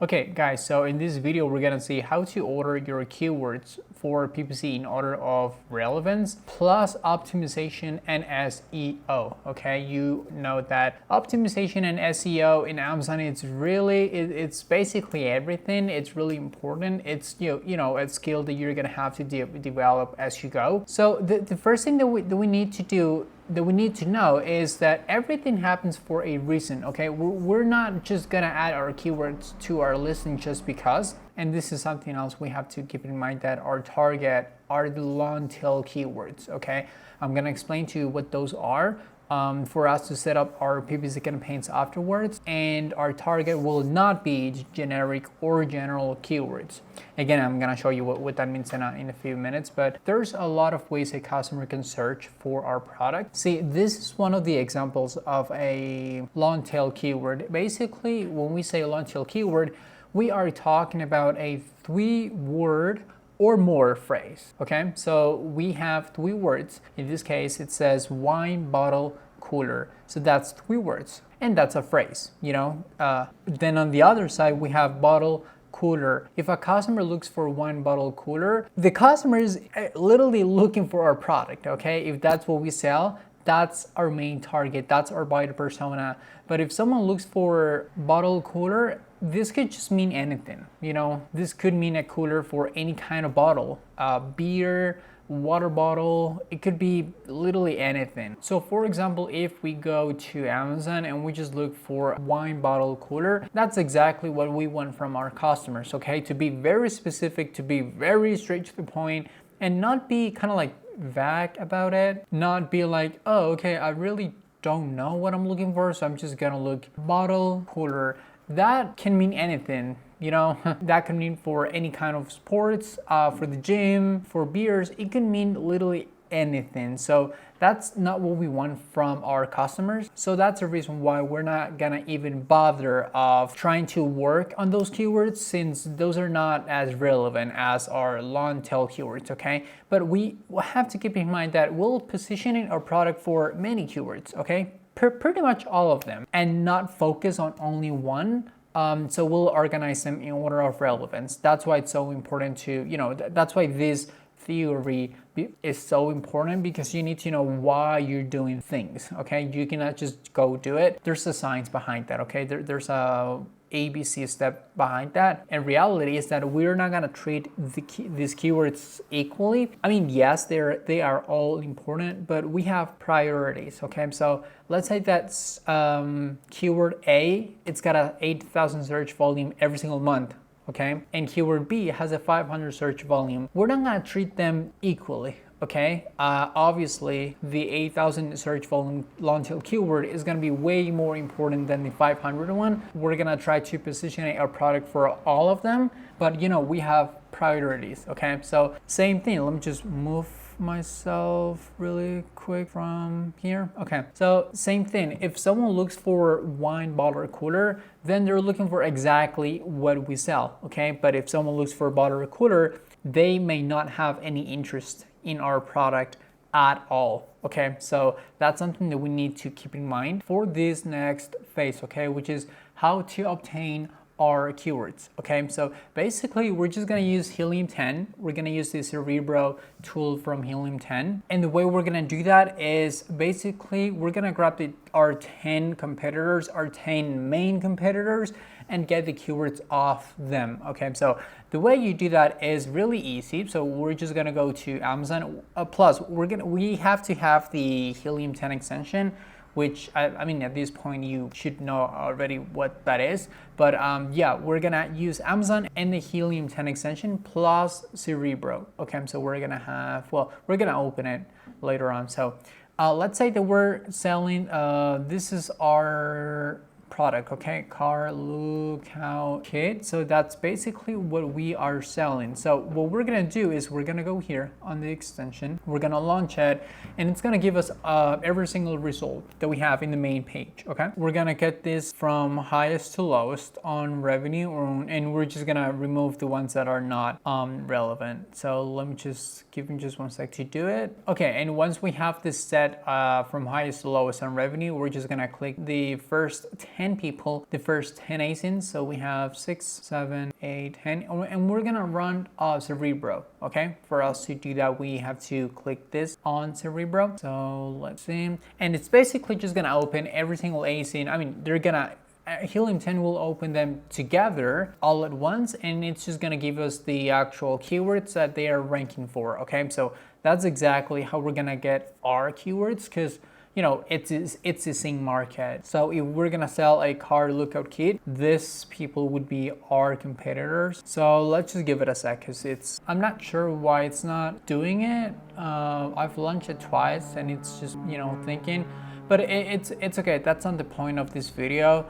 Okay guys, so in this video we're gonna see how to order your keywords for PPC in order of relevance plus optimization and SEO. Okay, you know that optimization and SEO in Amazon, it's basically everything. It's really important. It's a skill that you're gonna have to develop as you go. So the first thing that we need to do, that we need to know, is that everything happens for a reason. Okay, we're not just gonna add our keywords to our listing just because. And this is something else we have to keep in mind, that our target are the long tail keywords. Okay, I'm gonna explain to you what those are for us to set up our PPC campaigns afterwards, and our target will not be generic or general keywords. Again, I'm gonna show you what that means in a few minutes, but there's a lot of ways a customer can search for our product. See, this is one of the examples of a long tail keyword. Basically, when we say long tail keyword, we are talking about a 3-word or more phrase. Okay, so we have 3 words. In this case, it says wine bottle cooler. So that's 3 words, and that's a phrase. Then on the other side, we have bottle cooler. If a customer looks for wine bottle cooler, the customer is literally looking for our product. Okay, if that's what we sell, that's our main target. That's our buyer persona. But if someone looks for bottle cooler, this could just mean anything. This could mean a cooler for any kind of bottle, beer, water bottle. It could be literally anything. So for example, if we go to Amazon and we just look for wine bottle cooler, that's exactly what we want from our customers. Okay, to be very specific, to be very straight to the point, and not be kind of like vague about it. Not be like, oh, okay, I really don't know what I'm looking for, so I'm just gonna look bottle cooler. That can mean anything. That can mean for any kind of sports, for the gym, for beers. It can mean literally anything. So that's not what we want from our customers. So that's the reason why we're not gonna even bother of trying to work on those keywords, since those are not as relevant as our long tail keywords. Okay, but we have to keep in mind that we'll positioning our product for many keywords. Okay, pretty much all of them, and not focus on only one. So we'll organize them in order of relevance. That's why it's so important to, that's why this theory is so important, because you need to know why you're doing things. Okay, you cannot just go do it. There's a science behind that. Okay, there's a ABC step behind that. And reality is that we're not gonna treat these keywords equally. I mean, yes, they are all important, but we have priorities. Okay, so let's say that's keyword A, it's got a 8,000 search volume every single month. Okay, and keyword B has a 500 search volume. We're not gonna treat them equally. Okay, obviously the 8,000 search volume long tail keyword is gonna be way more important than the 500 one. We're gonna try to position our product for all of them, but we have priorities. Okay, so same thing. Let me just move myself really quick from here. Okay, so same thing. If someone looks for wine bottle cooler, then they're looking for exactly what we sell. Okay, but if someone looks for bottle cooler, they may not have any interest in our product at all. Okay, so that's something that we need to keep in mind for this next phase. Okay, which is how to obtain our keywords. Okay, so basically we're just gonna use Helium 10. We're gonna use the Cerebro tool from Helium 10, and the way we're gonna do that is basically we're gonna grab our 10 competitors, our 10 main competitors, and get the keywords off them. Okay, so the way you do that is really easy. So we're just gonna go to Amazon. Plus we have to have the Helium 10 extension, which I mean, at this point you should know already what that is. But yeah, we're gonna use Amazon and the Helium 10 extension plus Cerebro. Okay, so we're gonna open it later on. So let's say that we're selling, this is our product. Okay, car lookout kit. So that's basically what we are selling. So what we're gonna do is we're gonna go here on the extension, we're gonna launch it, and it's gonna give us every single result that we have in the main page. Okay, we're gonna get this from highest to lowest on revenue, and we're just gonna remove the ones that are not relevant. So let me just give me just one sec to do it. Okay, and once we have this set from highest to lowest on revenue, we're just gonna click the first 10 10 people, the first 10 ASINs. So we have 6, 7, 8, 10, and we're gonna run Cerebro, okay? For us to do that, we have to click this on Cerebro. So let's see. And it's basically just gonna open every single ASIN. I mean, they're gonna Helium 10 will open them together all at once, and it's just gonna give us the actual keywords that they are ranking for, okay? So that's exactly how we're gonna get our keywords, because it's the same market. So if we're gonna sell a car lookout kit, this people would be our competitors. So let's just give it a sec, because I'm not sure why it's not doing it. I've launched it twice and it's just thinking, but it's okay. That's not the point of this video.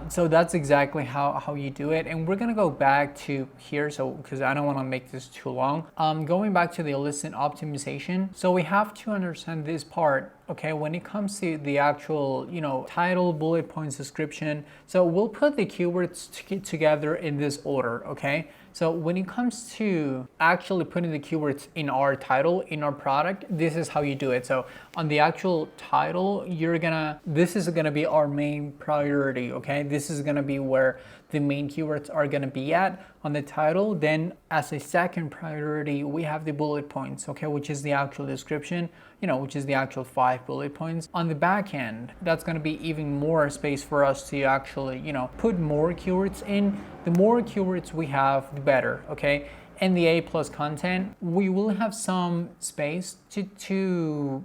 So that's exactly how you do it, and we're gonna go back to here, so because I don't want to make this too long. Going back to the listen optimization, so we have to understand this part, okay? When it comes to the actual title, bullet points, description, so we'll put the keywords together in this order, okay? So when it comes to actually putting the keywords in our title, in our product, this is how you do it. So on the actual title, this is gonna be our main priority, okay? This is gonna be where the main keywords are gonna be at on the title. Then as a second priority, we have the bullet points, okay? Which is the actual description, which is the actual 5 bullet points. On the back end, that's gonna be even more space for us to actually, put more keywords in. The more keywords we have, the better, okay? And the A+ content, we will have some space to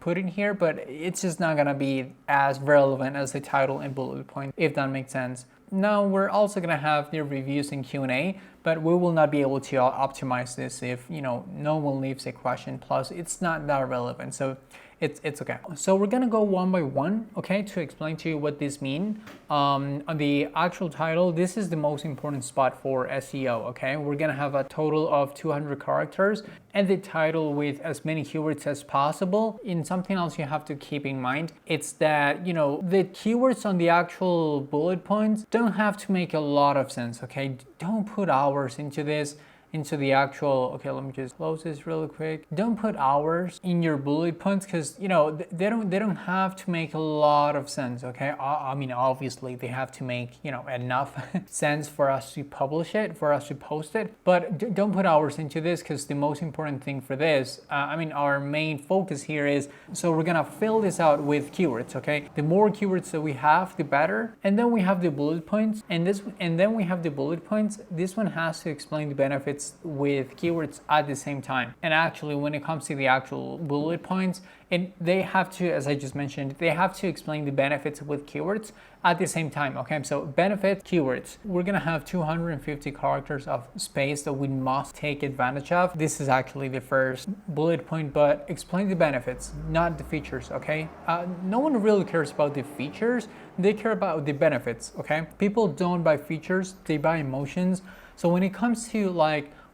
put in here, but it's just not gonna be as relevant as the title and bullet point, if that makes sense. Now we're also gonna have the reviews and Q&A, but we will not be able to optimize this if no one leaves a question. Plus, it's not that relevant, so it's okay. So we're gonna go one by one, okay, to explain to you what this means. On the actual title, this is the most important spot for SEO, okay? We're gonna have a total of 200 characters, and the title with as many keywords as possible. And something else you have to keep in mind, it's that the keywords on the actual bullet points don't have to make a lot of sense, okay? Don't put hours into this, into the actual, okay, let me just close this really quick. Don't put hours in your bullet points, because they don't have to make a lot of sense, okay? I mean, obviously they have to make enough sense for us to publish it, for us to post it, but don't put hours into this, because the most important thing for this, our main focus here is, so we're gonna fill this out with keywords, okay? The more keywords that we have, the better. And then we have the bullet points, and then we have the bullet points. This one has to explain the benefits with keywords at the same time. And actually, when it comes to the actual bullet points, they have to, as I just mentioned, they have to explain the benefits with keywords at the same time, okay? So benefits, keywords. We're gonna have 250 characters of space that we must take advantage of. This is actually the first bullet point, but explain the benefits, not the features, okay? No one really cares about the features, they care about the benefits, okay? People don't buy features, they buy emotions. So when it comes to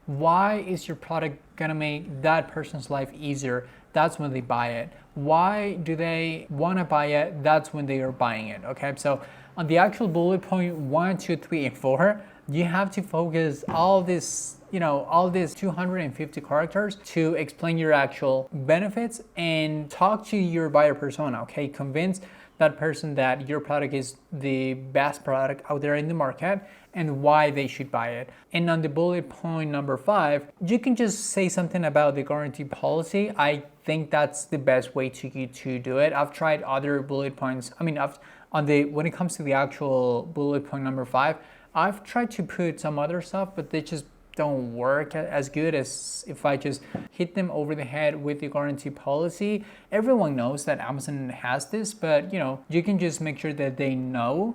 why is your product gonna make that person's life easier, that's when they buy it. Why do they wanna buy it? That's when they are buying it, okay? So on the actual bullet point 1, 2, 3, and 4, you have to focus all these 250 characters to explain your actual benefits and talk to your buyer persona, okay? Convince that person that your product is the best product out there in the market and why they should buy it. And on the bullet point number 5, you can just say something about the guarantee policy. I think that's the best way to do it. I've tried other bullet points. when it comes to the actual bullet point number 5, I've tried to put some other stuff, but they just don't work as good as if I just hit them over the head with the guarantee policy. Everyone knows that Amazon has this, but you can just make sure that they know,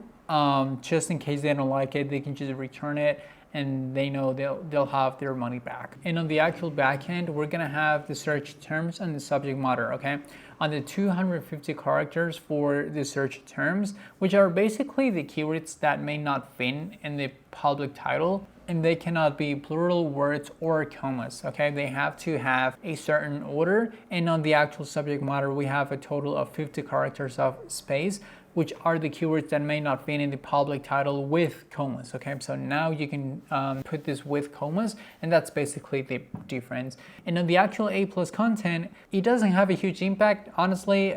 just in case they don't like it, they can just return it and they know they'll have their money back. And on the actual back end, we're gonna have the search terms and the subject matter, okay? On the 250 characters for the search terms, which are basically the keywords that may not fit in the public title, and they cannot be plural words or commas, okay? They have to have a certain order. And on the actual subject matter, we have a total of 50 characters of space. which are the keywords that may not fit in the public title with commas. Okay, so now you can put this with commas, and that's basically the difference. And on the actual A+ content, it doesn't have a huge impact. Honestly,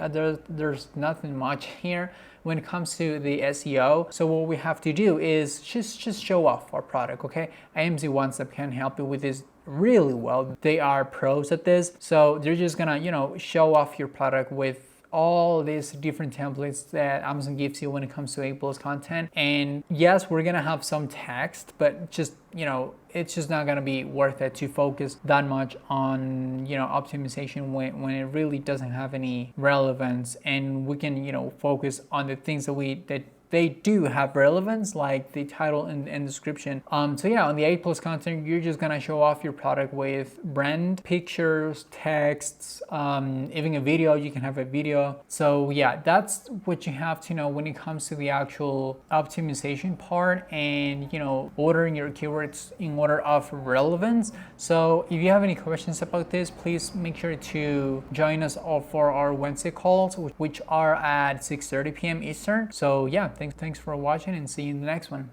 there's nothing much here when it comes to the SEO. So what we have to do is just show off our product, okay? AMZ One Step can help you with this really well. They are pros at this. So they're just gonna, show off your product with all these different templates that Amazon gives you when it comes to A+ content. And yes, we're gonna have some text, but just, it's just not gonna be worth it to focus that much on, optimization when it really doesn't have any relevance. And we can, focus on the things that they do have relevance, like the title and description. So yeah, on the A+ content, you're just gonna show off your product with brand, pictures, texts, even a video. You can have a video. So yeah, that's what you have to know when it comes to the actual optimization part and ordering your keywords in order of relevance. So if you have any questions about this, please make sure to join us all for our Wednesday calls, which are at 6:30 p.m. Eastern. So yeah, thanks for watching, and see you in the next one.